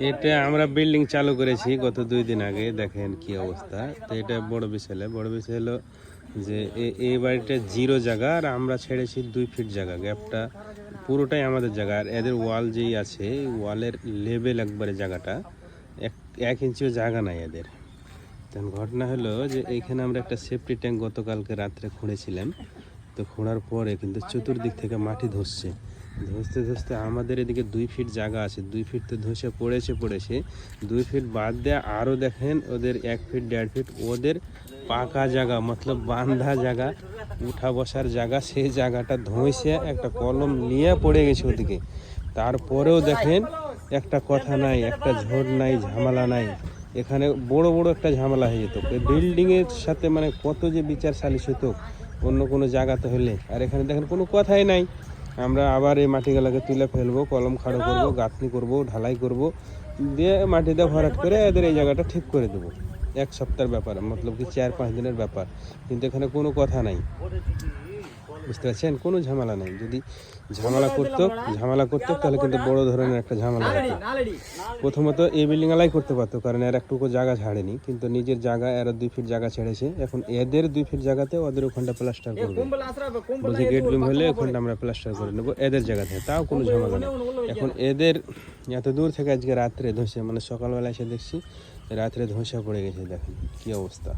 এটা আমরা বিল্ডিং চালু করেছি গত 2 দিন আগে, দেখেন কি অবস্থা। তো এটা বড় বিষয় হলো যে এই বাড়িটা 0 জায়গা, আর আমরা ছেড়েছি 2 ফিট জায়গা। গ্যাপটা পুরোটাই আমাদের জায়গা, আর এদের ওয়াল যেই আছে ওয়ালের লেভেল একবারে জায়গাটা 1 ইঞ্চিও জায়গা নাই এদের। তখন ঘটনা হলো যে এইখানে আমরা একটা সেফটি ট্যাঙ্ক গতকালকে রাত্রে খুঁড়েছিলাম। তো খোঁড়ার পরে কিন্তু চতুর্দিক থেকে মাটি ধসছে, ধসতে আমাদের এদিকে 2 ফিট জায়গা আছে, 2 ফিট তো ধসে পড়েছে 2 ফিট বাদ দেয়া আরও দেখেন ওদের 1 ফিট 1.5 ফিট ওদের পাকা জায়গা, মতলব বাঁধা জায়গা, উঠা বসার জায়গা, সেই জায়গাটা ধসে একটা কলম নিয়ে পড়ে গেছে ওদিকে। তারপরেও দেখেন একটা কথা নাই, একটা ঝড় নাই, ঝামেলা নাই। এখানে বড় একটা ঝামেলা হয়ে যেত বিল্ডিংয়ের সাথে, মানে কত যে বিচার সালিশ হতো অন্য কোনো জায়গাতে হলে। আর এখানে দেখেন কোনো কথাই নাই। আমরা আবার এই মাটিগুলোকে তুলে ফেলবো, কলম খাড়ো করবো, গাঁথনি করবো, ঢালাই করব, দিয়ে মাটিতে ভরাট করে এদের এই জায়গাটা ঠিক করে দেবো। 1 সপ্তাহের ব্যাপার, মতলব কি 4-5 দিনের ব্যাপার। কিন্তু এখানে কোনো কথা নাই, বুঝতে পারছেন, কোনো ঝামেলা নেই। যদি ঝামেলা করতো তাহলে কিন্তু বড় ধরনের একটা ঝামেলা হতো। প্রথমত এই বিল্ডিং আলাই করতে পারতো, কারণ এর একটুকু জায়গা ছাড়েনি, কিন্তু নিজের জায়গা এরা 2 ফিট জায়গা ছেড়েছে। এখন এদের 2 ফিট জায়গাতে ওদের ওখানটা প্লাস্টার করবে, বলছে গেট বিম হলে ওখানটা আমরা প্লাস্টার করে নেবো এদের জায়গাতে, তাও কোনো ঝামেলা নেই। এখন এদের এত দূর থেকে আজকে রাত্রে ধসে, মানে সকালবেলা এসে দেখছি রাত্রে ধসে পড়ে গেছে, দেখেন কি অবস্থা।